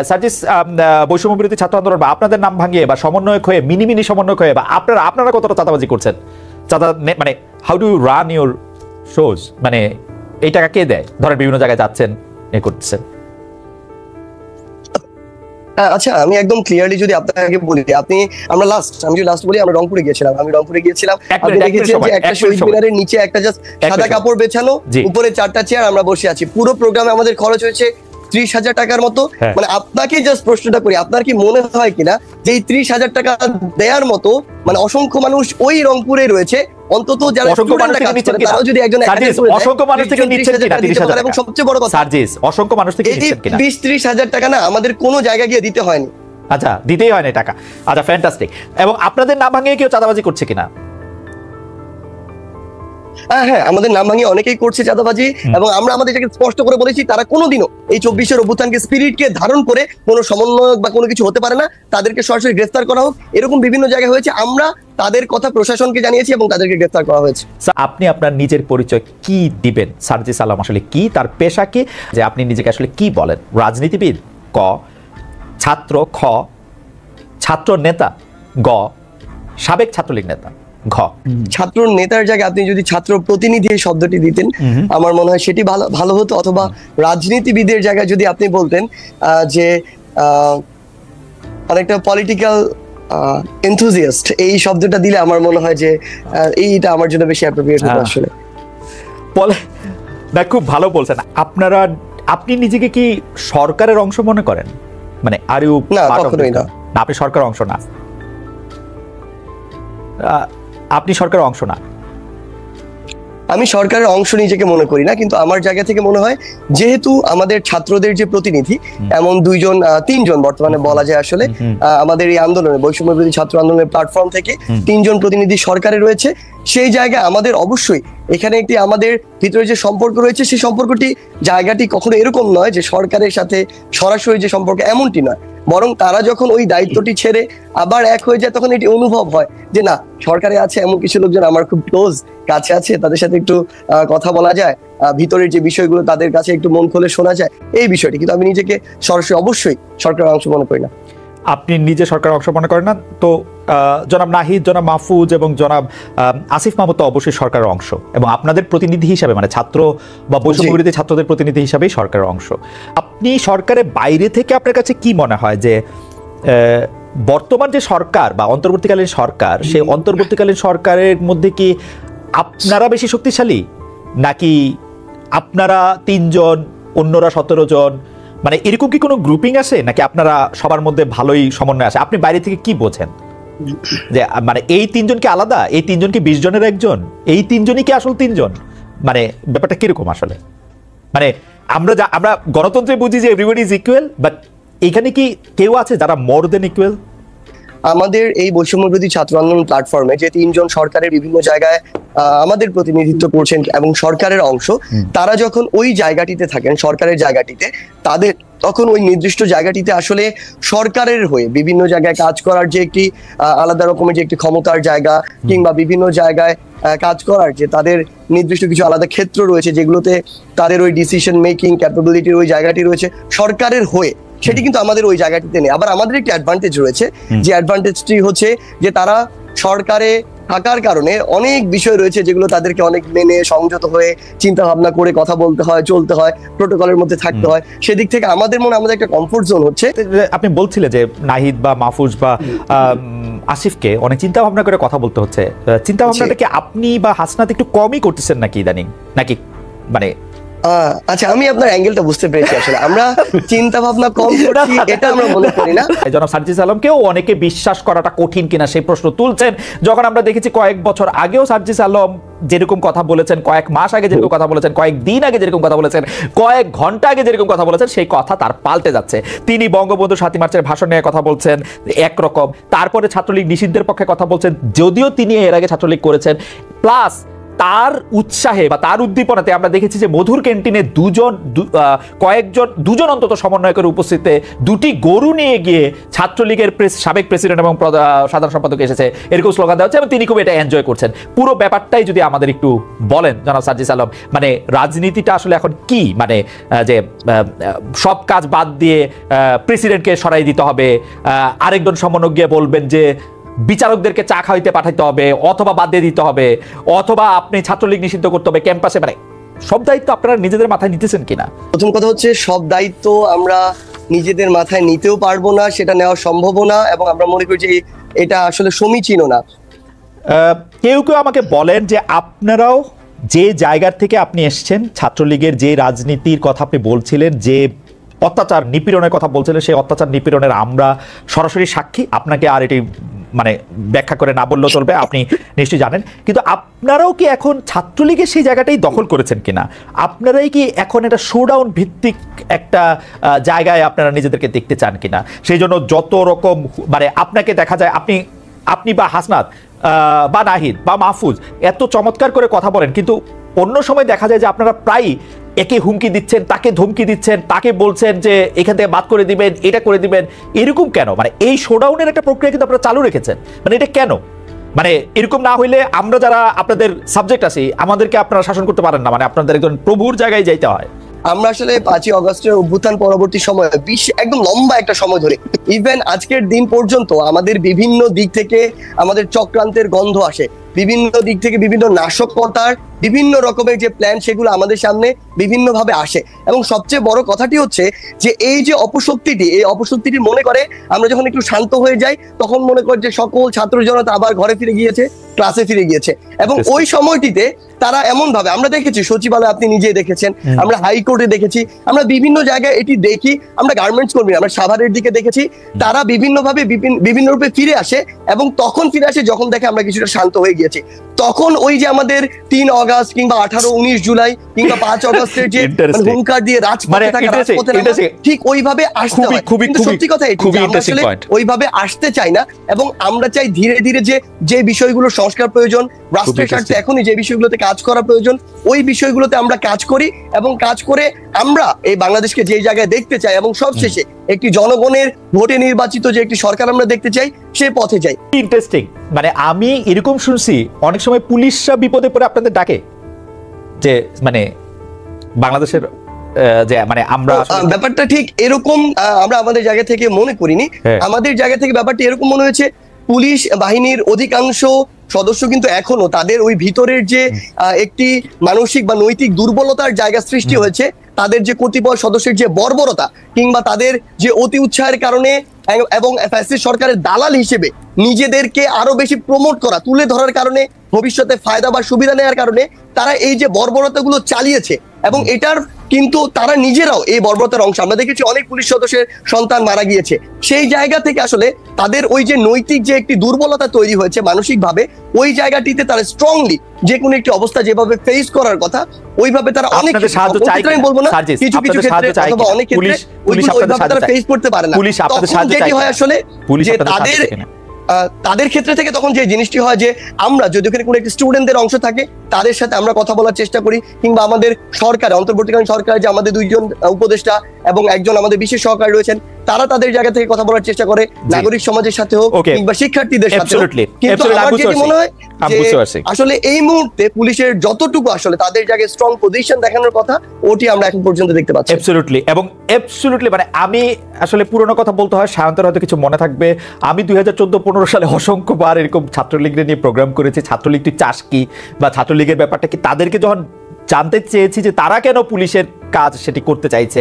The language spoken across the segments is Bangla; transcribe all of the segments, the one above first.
সার্জিস, বৈষম্য বিরোধী ছাত্র আন্দোলন বা আপনাদের নাম ভাঙিয়ে বা সমন্বয়ক হয়ে মিনি সমন্বয়ক হয়ে বা আপনারা কতটা চাঁদাবাজি করছেন? মানে how do run your shows? মানে এই টাকা কে দেয়? ধরেন বিভিন্ন জায়গায় যাচ্ছেন, এ করতেছেন। আচ্ছা, আমি একদম ক্লিয়ারলি যদি আপনাকে বলি, আমি লাস্ট বলি, আমরা রংপুরে গিয়েছিলাম। আপনি দেখেছেন যে একটা শহীদ মিনারের নিচে একটা জাস্ট সাদা কাপড় বেছানো, উপরে 4টা চেয়ার, আমরা বসে আছি। পুরো প্রোগ্রামে আমাদের খরচ হয়েছে 30,000 টাকার মতো। মানে আপনাকে জাস্ট প্রশ্নটা করি, আপনার কি মনে হয় কিনা যে এই 30,000 টাকা দেওয়ার মতো মানে অসংখ্য মানুষ ওই রংপুরে রয়েছে, অন্তত যারা তারাও যদি একজন অসংখ্য মানুষ থেকে নিচ্ছেন কিনা 30,000 টাকা? এবং সবচেয়ে বড় কথা, সার্জিস, অসংখ্য মানুষ থেকে নিচ্ছেন কিনা? 20-30,000 টাকা না আমাদের কোনো জায়গায় গিয়ে দিতে হয়নি। আচ্ছা, দিতেই হয় না টাকা। আচ্ছা, ফ্যান্টাস্টিক। এবং আপনাদের নাম ভাঙিয়ে কেউ চাঁদাবাজি করছে কিনা? হ্যাঁ, আমাদের নাম ভাঙিয়ে অনেকেই করছে চাঁদাবাজি, এবং আমরা আমাদের স্পষ্ট করে বলেছি তারা কোনোদিনও এই 24-এর অভ্যুত্থানকে স্পিরিটকে ধারণ করে কোনো সমন্বয়ক বা কোনো কিছু হতে পারে না, তাদেরকে সরাসরি গ্রেফতার করা হোক। এরকম বিভিন্ন জায়গায় হয়েছে, আমরা তাদের কথা প্রশাসনকে জানিয়েছি এবং তাদেরকে গ্রেফতার করা হয়েছে। আপনি আপনার নিজের পরিচয় কি দিবেন? সার্জিস আলম আসলে কি, তার পেশা কি, যে আপনি নিজেকে আসলে কি বলেন? রাজনীতিবিদ ক, ছাত্র খ, ছাত্র নেতা গ, সাবেক ছাত্রলীগ নেতা ঘ। ছাত্র নেতার জায়গায় আপনি যদি ছাত্র প্রতিনিধি এই শব্দটি দিতেন আমার মনে হয় সেটি ভালো হতো, অথবা রাজনীতিবিদের জায়গায় যদি আপনি বলতেন যে অনেকটা পলিটিক্যাল এনথুজিয়াস্ট, এই শব্দটা দিলে আমার মনে হয় যে এইটা আমার জন্য বেশি অ্যাপ্রোপ্রিয়েট হতো আসলে। না, খুব ভালো বলছেন। আপনি নিজেকে কি সরকারের অংশ মনে করেন? মানে আর ইউ? না, কখনোই না। আপনি সরকারের অংশ না। আপনি সরকারের অংশ না। আমি সরকারের অংশ নিজেকে মনে করি না, কিন্তু আমার জায়গা থেকে মনে হয় যেহেতু আমাদের ছাত্রদের যে প্রতিনিধি, এমন 3জন বর্তমানে বলা যায় আসলে আমাদের এই আন্দোলনে, বৈষম্য বিরোধী ছাত্র আন্দোলনের প্ল্যাটফর্ম থেকে 3জন প্রতিনিধি সরকারে রয়েছে, সেই জায়গায় আমাদের অবশ্যই এখানে একটি আমাদের ভিতরে যে সম্পর্ক রয়েছে, সেই জায়গাটি কখনো এরকম নয় যে সরকারের সাথে সরাসরি যে সম্পর্ক, এমনটি নয়। বরং তারা যখন ওই দায়িত্বটি ছেড়ে আবার এক হয়ে যায়, তখন এটি অনুভব হয় যে না, সরকারে আছে এমন কিছু লোকজন আমার খুব ক্লোজ, কাছে আছে, তাদের সাথে একটু কথা বলা যায়, ভিতরের যে বিষয়গুলো তাদের কাছে একটু মন খুলে শোনা যায়, এই বিষয়টি। কিন্তু আমি নিজেকে সরাসরি অবশ্যই সরকারের অংশ মনে করি না। আপনি নিজে সরকারের অংশ মনে করেন না তো জনাব নাহিদ, জনাব মাহফুজ এবং জনাব আসিফ মাহমুদ তো অবশ্যই সরকারের অংশ, এবং আপনাদের প্রতিনিধি হিসাবে, মানে ছাত্র বা বৈষম্য বিরোধী ছাত্রদের প্রতিনিধি হিসাবেই সরকারের অংশ। আপনি সরকারের বাইরে থেকে আপনার কাছে কি মনে হয় যে বর্তমান যে সরকার বা অন্তর্বর্তীকালীন সরকার, সেই অন্তর্বর্তীকালীন সরকারের মধ্যে কি আপনারা বেশি শক্তিশালী, নাকি আপনারা 3 জন, অন্যরা 17 জন, মানে এরকম কি কোনো গ্রুপিং আছে, নাকি আপনারা সবার মধ্যে ভালোই সমন্বয় আছে? আপনি বাইরে থেকে কি বোঝেন যে মানে এই 3 জন কি আলাদা, এই 3 জন কি 20 জনের একজন, এই 3 জনই কি আসল 3 জন? মানে ব্যাপারটা কিরকম আসলে? মানে আমরা গণতন্ত্রে বুঝি যে এভরিবডি ইজ ইকুয়াল, বাট এইখানে কি কেউ আছে যারা মোর দেন ইকুয়াল? আমাদের এই বৈষম্য বিরোধী ছাত্র আন্দোলন প্ল্যাটফর্মে যে 3 জন সরকারের বিভিন্ন জায়গায় আমাদের প্রতিনিধিত্ব করছেন এবং সরকারের অংশ, তারা যখন ওই জায়গাটিতে থাকেন, সরকারের জায়গাটিতে, তাদের তখন ওই নির্দিষ্ট জায়গাটিতে আসলে সরকারের হয়ে বিভিন্ন জায়গায় কাজ করার যে একটি আলাদা রকমের যে একটি ক্ষমতার জায়গা, কিংবা বিভিন্ন জায়গায় কাজ করার যে তাদের নির্দিষ্ট কিছু আলাদা ক্ষেত্র রয়েছে, যেগুলোতে তাদের ওই ডিসিশন মেকিং ক্যাপাবিলিটির ওই জায়গাটি রয়েছে সরকারের হয়ে, সেটি কিন্তু আমাদের ওই জায়গাটিতে নেই। আবার আমাদের একটি অ্যাডভান্টেজ রয়েছে, যে অ্যাডভান্টেজটি হচ্ছে যে তারা সরকারে থাকার কারণে অনেক বিষয় রয়েছে যেগুলো তাদেরকে অনেক মেনে সংযত হয়ে চিন্তা ভাবনা করে কথা বলতে হয়, চলতে হয়, প্রোটোকলের মধ্যে থাকতে হয়। সেদিক থেকে আমাদের একটা কমফোর্ট জোন হচ্ছে। আপনি বলছিলেন যে নাহিদ বা মাহফুজ বা আসিফকে অনেক চিন্তা ভাবনা করে কথা বলতে হচ্ছে। চিন্তা ভাবনাটা কি আপনি বা হাসনাত একটু কমই করতেছেন নাকি ইদানিং, নাকি মানে? আচ্ছা, আমি আপনার অ্যাঙ্গেলটা বুঝতে পেরেছি। আসলে আমরা চিন্তা ভাবনা কম করছি এটা আমরা মনে করি না। জনাব সার্জিস আলমকেও অনেকে বিশ্বাস করাটা কঠিন কিনা সেই প্রশ্ন তুলছেন, যখন আমরা দেখেছি কয়েক বছর আগেও সার্জিস আলম যেরকম কথা বলেছেন, কয়েক মাস আগে যেরকম কথা বলেছেন, কয়েক দিন আগে যেরকম কথা বলেছেন, কয়েক ঘন্টা আগে যেরকম কথা বলেছেন, সেই কথা তার পাল্টে যাচ্ছে। তিনি বঙ্গবন্ধু 7 মার্চের ভাষণ নিয়ে কথা বলছেন একরকম, তারপরে ছাত্রলীগ নিষিদ্ধের পক্ষে কথা বলছেন, যদিও তিনি এর আগে ছাত্রলীগ করেছেন, প্লাস তার উৎসাহে বা তার উদ্দীপনাতে আমরা দেখেছি যে মধুর ক্যান্টিনে দুজন অন্তত সমন্বয়কের উপস্থিতিতে দুটি গরু নিয়ে গিয়ে ছাত্রলীগের সাবেক প্রেসিডেন্ট এবং সাধারণ সম্পাদক এসেছে, এরকম স্লোগান দেওয়া হচ্ছে এবং তিনি খুব এটা এনজয় করছেন। পুরো ব্যাপারটাই যদি আমাদের একটু বলেন জনাব সার্জিস আলম, মানে রাজনীতিটা আসলে এখন কি, মানে যে সব কাজ বাদ দিয়ে প্রেসিডেন্টকে সরাই দিতে হবে, আরেকজন সমন্বয়ক গিয়ে বলবেন যে বিচারকদেরকে চা খাইতে পাঠাইতে হবে, অথবা বাদ দিয়ে দিতে হবে, অথবা আপনি ছাত্রলীগ নিষিদ্ধ করতে হবে ক্যাম্পাসে, মানে সব দায়িত্ব আপনারা নিজেদের মাথায় নিতেছেন কিনা? প্রথম কথা হচ্ছে, সব দায়িত্ব আমরা নিজেদের মাথায় নিতেও পারবো না, সেটা নেওয়া সম্ভব না, এবং আমরা মনে করি যে এটা আসলে সমীচীন না। কেউ কেউ আমাকে বলেন যে আপনারাও যে জায়গার থেকে আপনি এসছেন, ছাত্রলীগের যে রাজনীতির কথা আপনি বলছিলেন, যে অত্যাচার নিপীড়নের কথা বলছিলেন, সেই অত্যাচার নিপীড়নের আমরা সরাসরি সাক্ষী। আপনাকে আর এটি মানে ব্যাখ্যা করে না বললেও চলবে, আপনি নিশ্চয়ই জানেন। কিন্তু আপনারাও কি এখন ছাত্রলীগের সেই জায়গাটাই দখল করেছেন কিনা? আপনারাই কি এখন এটা শোডাউন ভিত্তিক একটা জায়গায় আপনারা নিজেদেরকে দেখতে চান কিনা? সেই জন্য যত রকম মানে আপনাকে দেখা যায়, আপনি বা হাসনাত বা নাহিদ বা মাহফুজ এত চমৎকার করে কথা বলেন, কিন্তু অন্য সময় দেখা যায় যে আপনারা প্রায় একে হুমকি দিচ্ছেন, তাকে ধমকি দিচ্ছেন, তাকে বলছেন যে এখান থেকে বাদ করে দিবেন, এটা করে দিবেন। এরকম কেন? মানে এই শোডাউনের একটা প্রক্রিয়া কিন্তু আপনারা চালু রেখেছেন, মানে এটা কেন? মানে এরকম না হইলে আমরা যারা আপনাদের সাবজেক্ট আছি, আমাদেরকে আপনারা শাসন করতে পারেন না, মানে আপনাদের একজন প্রভুর জায়গায় যাইতে হয়। আমরা আসলে 5ই অগস্টের অভ্যুত্থান পরবর্তী সময়ে একদম লম্বা একটা সময় ধরে, ইভেন আজকের দিন পর্যন্ত আমাদের বিভিন্ন দিক থেকে আমাদের চক্রান্তের গন্ধ আসে, বিভিন্ন দিক থেকে বিভিন্ন নাশকতার বিভিন্ন রকমের যে প্ল্যান, সেগুলো আমাদের সামনে বিভিন্নভাবে আসে। এবং সবচেয়ে বড় কথাটি হচ্ছে যে এই যে অপশক্তিটি মনে করে আমরা যখন একটু শান্ত হয়ে যাই, তখন মনে করে যে সকল ছাত্র জনতা আবার ঘরে ফিরে গিয়েছে, ক্লাসে ফিরে গিয়েছে। এবং ওই সময়টিতে তারা এমন ভাবে, আমরা দেখেছি সচিবালয়, আপনি নিজেই দেখেছেন, আমরা হাইকোর্টে দেখেছি, আমরা বিভিন্ন জায়গায় এটি দেখি, আমরা গার্মেন্টস কর্মী, আমরা সাভারের দিকে দেখেছি, তারা বিভিন্নভাবে বিভিন্ন রূপে ফিরে আসে, এবং তখন ফিরে আসে যখন দেখে আমরা কিছুটা শান্ত হয়ে গিয়েছি। তখন ওই যে আমাদের 3 অগস্ট কিংবা 18-19 জুলাই কিংবা 5 অগস্টের যে হুঙ্কার দিয়ে রাজপথে থাকা, ঠিক ওইভাবে আসতে হয়। কিন্তু সত্যি কথা এটি যে আমরা আসলে ওইভাবে আসতে চাই না, এবং আমরা চাই ধীরে ধীরে যে বিষয়গুলো সংস্কার প্রয়োজন, রাষ্ট্রের স্বার্থে এখনই যে বিষয়গুলোতে কাজ করা প্রয়োজন, ওই বিষয়গুলোতে আমরা কাজ করি, এবং কাজ করে আমরা এই বাংলাদেশকে যে জায়গায় দেখতে চাই, এবং সবশেষে একটি জনগণের ভোটে নির্বাচিত যে একটি সরকার আমরা দেখতে চাই, সে পথে যাই। ইন্টারেস্টিং, মানে আমি এরকম শুনছি অনেক সময় পুলিশরা বিপদে পড়ে আপনাদের ডাকে, যে মানে বাংলাদেশের যে মানে আমরা ব্যাপারটা ঠিক এরকম আমরা আমাদের জায়গা থেকে মনে করিনি। আমাদের জায়গা থেকে ব্যাপারটা এরকম মনে হয়েছে, পুলিশ বাহিনীর অধিকাংশ সদস্য কিন্তু এখনো তাদের ওই ভিতরের যে একটি মানসিক বা নৈতিক দুর্বলতার জায়গা সৃষ্টি হয়েছে, তাদের যে কতিপয় সদস্যের যে বর্বরতা কিংবা তাদের যে অতি উৎসাহের কারণে এবং ফ্যাসিস্ট সরকারের দালাল হিসেবে নিজেদেরকে আরো বেশি প্রমোট করা, তুলে ধরার কারণে, ভবিষ্যতে ফায়দা বা সুবিধা নেওয়ার কারণে তারা এই যে বর্বরতাগুলো চালিয়েছে, এবং এটার কিন্তু তারা নিজেরাও এই বর্বরতার অংশ। আমরা দেখেছি অনেক পুলিশ সদস্যের সন্তান মারা গিয়েছে। সেই জায়গা থেকে আসলে তাদের ওই যে নৈতিক যে একটি দুর্বলতা তৈরি হয়েছে মানসিকভাবে, ওই জায়গাটিতে তারা স্ট্রংলি যে কোনো একটি অবস্থা যেভাবে ফেস করার কথা, ওইভাবে তারা অনেক আমি বলবো না, কিছু কিছু ক্ষেত্রে অথবা অনেক ক্ষেত্রে ওইভাবে তারা ফেস করতে পারে না। তখন যেটি হয় আসলে যে তাদের ক্ষেত্রে থেকে তখন যে জিনিসটি হয় যে আমরা যদি ওখানে কোনো একটি স্টুডেন্টদের অংশ থাকে, তাদের সাথে আমরা কথা বলার চেষ্টা করি, কিংবা আমাদের সরকার, অন্তর্বর্তীকালীন সরকারে যে আমাদের 2জন উপদেষ্টা এবং একজন আমাদের বিশেষ সহকারী রয়েছেন, তারা তাদের জায়গা থেকে কথা বলার চেষ্টা করে, নাগরিক সমাজের সাথে হোক কিংবা শিক্ষার্থীদের সাথে হোক। কিন্তু আমার যেটি মনে হয় আসলে এই মুহূর্তে পুলিশের যতটুকু আসলে তাদের জায়গায় স্ট্রং পজিশন দেখানোর কথা, ওটি আমরা এখন পর্যন্ত দেখতে পাচ্ছি। অ্যাবসলিউটলি, এবং অ্যাবসলিউটলি মানে আমি আসলে পুরনো কথা বলতে হয়, সায়ন্তের হয়তো কিছু মনে থাকবে, আমি 2014-15 সালে অসংখ্যবার এরকম ছাত্রলীগের নিয়ে প্রোগ্রাম করেছি। ছাত্রলীগটি চাষ কি বা ছাত্রলীগের ব্যাপারটা কি, তাদেরকে যখন জানতে চেয়েছি যে তারা কেন পুলিশের কাজ সেটি করতে চাইছে,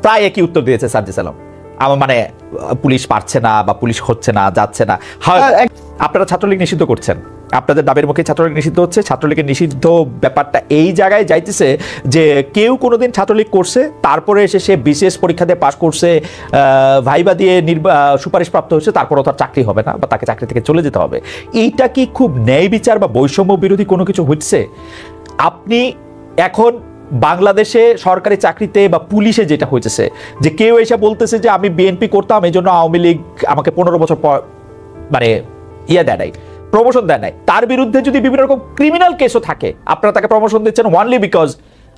প্রায় একই উত্তর দিয়েছে সার্জিস আলম, আমার মানে পুলিশ পারছে না বা পুলিশ হচ্ছে না, যাচ্ছে না। আপনারা ছাত্রলীগ নিষিদ্ধ করছেন, আপনাদের দাবির মুখে ছাত্রলীগ নিষিদ্ধ হচ্ছে। ছাত্রলীগের নিষিদ্ধ ব্যাপারটা এই জায়গায় যাইতেছে যে কেউ কোনোদিন ছাত্রলীগ করছে, তারপরে এসে সে বিশেষ পরীক্ষা দিয়ে পাশ করছে, ভাইবা দিয়ে সুপারিশপ্রাপ্ত হচ্ছে, তারপরও তার চাকরি হবে না বা তাকে চাকরি থেকে চলে যেতে হবে। এইটা কি খুব ন্যায় বিচার বা বৈষম্য বিরোধী কোনো কিছু হচ্ছে? আপনি এখন বাংলাদেশে সরকারি চাকরিতে বা পুলিশে যেটা হয়েছে যে কেউ এসে বলতেছে যে আমি বিএনপি করতাম, এই জন্য আওয়ামী লীগ আমাকে 15 বছর পর মানে দেয় নাই, প্রমোশন দেয় নাই, তার বিরুদ্ধে যদি বিভিন্ন রকম ক্রিমিনাল কেসও থাকে, আপনারা তাকে প্রমোশন দিচ্ছেন ওয়ানলি বিকজ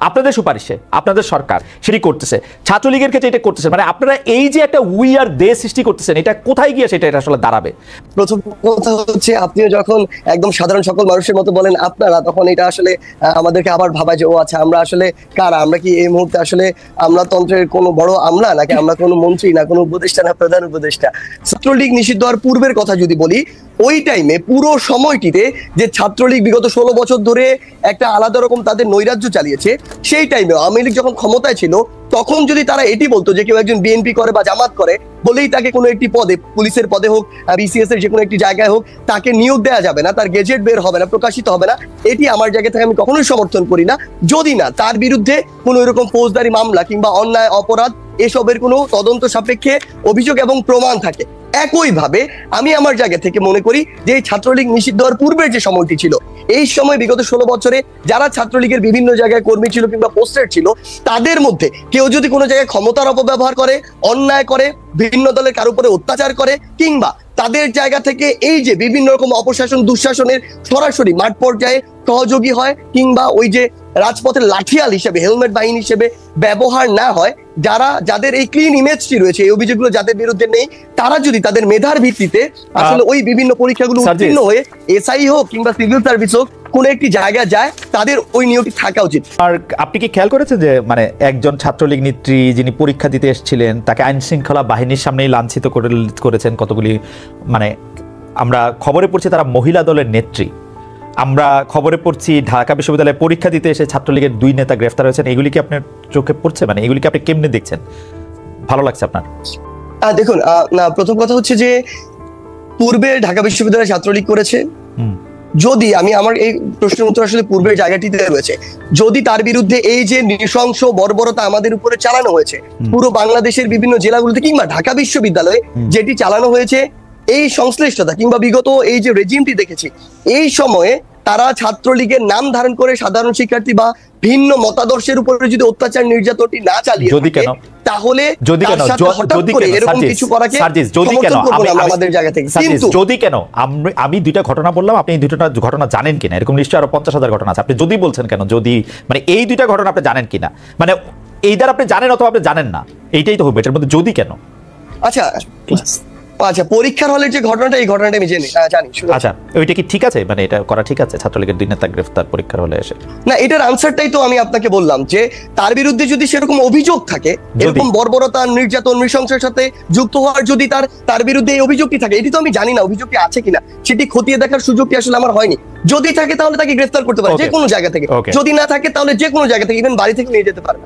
আপনাদের সুপারিশে আপনাদের সরকার সেটি করতেছে, ছাত্রলীগের ক্ষেত্রে এটা করতেছে, মানে আপনারা এই যে একটা উইয়ার দেশ সৃষ্টি করতেছেন, এটা কোথায় গিয়ে সেটা আসলে দাঁড়াবে? প্রথম কথা হচ্ছে, আপনিও যখন একদম সাধারণ সকল মানুষের মতো বলেন আপনারা, তখন এটা আসলে আমাদেরকে আবার ভাবা যে ও আচ্ছা আমরা আসলে কারা, আমরা কি এই মুহূর্তে আসলে আমলাতন্ত্রের কোনো বড় আমলা, নাকি আমরা কোনো মন্ত্রী, না কোনো উপদেষ্টা, না প্রধান উপদেষ্টা? ছাত্রলীগ নিষিদ্ধ হওয়ার পূর্বের কথা যদি বলি, ওই টাইমে পুরো সময়টিতে যে ছাত্রলীগ বিগত 16 বছর ধরে একটা আলাদা রকম তাদের নৈরাজ্য চালিয়েছে, সেই টাইমে আওয়ামী লীগ যখন ক্ষমতায় ছিল, তখন যদি তারা এটি বলতো যে কেউ একজন বিএনপি করে বা জামাত করে বলেই তাকে কোনো একটি পদে, পুলিশের পদে হোক, বিসিএস এর যে কোনো একটি জায়গায় হোক, তাকে নিয়োগ দেওয়া যাবে না, তার গেজেট বের হবে না, প্রকাশিত হবে না, এটি আমার জায়গা থেকে আমি কখনোই সমর্থন করি না, যদি না তার বিরুদ্ধে কোনো এরকম ফৌজদারি মামলা কিংবা অন্যায় অপরাধ এসবের কোনো তদন্ত সাপেক্ষে অভিযোগ এবং প্রমাণ থাকে। একইভাবে আমি আমার জায়গা থেকে মনে করি যে এই ছাত্রলীগ নিষিদ্ধ হওয়ার পূর্বের যে সময়টি ছিল, এই সময় বিগত 16 বছরে যারা ছাত্রলীগের বিভিন্ন জায়গায় কর্মী ছিল কিংবা পোস্টেড ছিল, তাদের মধ্যে কেউ যদি কোনো জায়গায় ক্ষমতার অপব্যবহার করে, অন্যায় করে, বিভিন্ন দলের কারো উপরে অত্যাচার করে, কিংবা তাদের জায়গা থেকে এই যে বিভিন্ন রকম অপশাসন দুঃশাসনের সরাসরি মাঠ পর্যায়ে সহযোগী হয়, কিংবা ওই যে রাজপথের লাঠিয়াল হিসেবে, হেলমেট বাহিনী হিসেবে ব্যবহার না হয়, যাদের এই ক্লিন ইমেজটি রয়েছে, এই অভিযোগগুলো যাদের বিরুদ্ধে নেই, তারা যদি তাদের মেধার ভিত্তিতে আসলে ওই বিভিন্ন পরীক্ষাগুলো উত্তীর্ণ হয়ে এসআই হোক কিংবা সিভিল সার্ভিস হোক কোন একটি জায়গায় যায়, তাদের ওই নিয়োগটি থাকা উচিত। আর আপনি কি খেয়াল করেছেন যে মানে একজন ছাত্রলীগ নেত্রী যিনি পরীক্ষা দিতে এসেছিলেন, তাকে আইন শৃঙ্খলা বাহিনীর সামনেই লাঞ্ছিত করেছেন কতগুলি, মানে আমরা খবরে পড়ছি তারা মহিলা দলের নেত্রী, আমরা খবরে পড়ছি ঢাকা বিশ্ববিদ্যালয়ে পরীক্ষা দিতে এসে ছাত্রলীগের 2 নেতা গ্রেফতার হয়েছেন, এগুলি কি আপনার চোখে পড়ছে? মানে এগুলিকে আপনি কেমনে দেখছেন? ভালো লাগছে আপনার? দেখুন, না, প্রথম কথা হচ্ছে যে পূর্বে ঢাকা বিশ্ববিদ্যালয়ে ছাত্রলীগ করেছে, যদি আমি আমার এই প্রশ্নের উত্তর আসলে পূর্বের জায়গাটিতে রয়েছে, যদি তার বিরুদ্ধে এই যে নৃশংস বর্বরতা আমাদের উপরে চালানো হয়েছে পুরো বাংলাদেশের বিভিন্ন জেলাগুলোতে কিংবা ঢাকা বিশ্ববিদ্যালয়ে যেটি চালানো হয়েছে, এই সংশ্লিষ্টতা কিংবা বিগত এই যে রেজিমটি দেখেছি, এই সময়ে তারা ছাত্রলীগের নাম ধারণ করে সাধারণ শিক্ষার্থী বা ভিন্ন মতাদর্শের উপরে যদি অত্যাচার নির্যাতনটি না চালিয়ে তাহলে এরকম কিছু করাকে আমাদের জায়গা থেকে। কিন্তু যদি কেন, আমি 2টা ঘটনা বললাম, আপনি এই 2টা ঘটনা জানেন কিনা? এরকম নিশ্চয়ই আরো 50,000 ঘটনা আছে, আপনি যদি বলছেন কেন, যদি মানে এই 2টা ঘটনা আপনি জানেন কিনা, মানে এই দ্বারা আপনি জানেন অথবা আপনি জানেন না, এইটাই তো হবে, এটার মধ্যে যদি কেন। আচ্ছা, পরীক্ষার হলের যে ঘটনাটা, এই ঘটনাটা আমি জানি। আচ্ছা, ওইটা কি ঠিক আছে? মানে এটা করা ঠিক আছে? ছাত্রলীগের 2 নেতা গ্রেফতার পরীক্ষার হলে এসে? না, এটার আনসারটাই তো আমি আপনাকে বললাম যে তার বিরুদ্ধে যদি সেরকম অভিযোগ থাকে, এরকম বর্বরতা, নির্যাতন, নৃশংসের সাথে যুক্ত হওয়ার যদি তার বিরুদ্ধে এই অভিযোগটি থাকে, এটি তো আমি জানি না অভিযোগটি আছে কিনা, সেটি খতিয়ে দেখার সুযোগটি আসলে আমার হয়নি। যদি থাকে তাহলে তাকে গ্রেফতার করতে পারে যে কোনো জায়গা থেকে, যদি না থাকে তাহলে যে কোনো জায়গা থেকে, ইভেন বাড়ি থেকে নিয়ে যেতে পারে।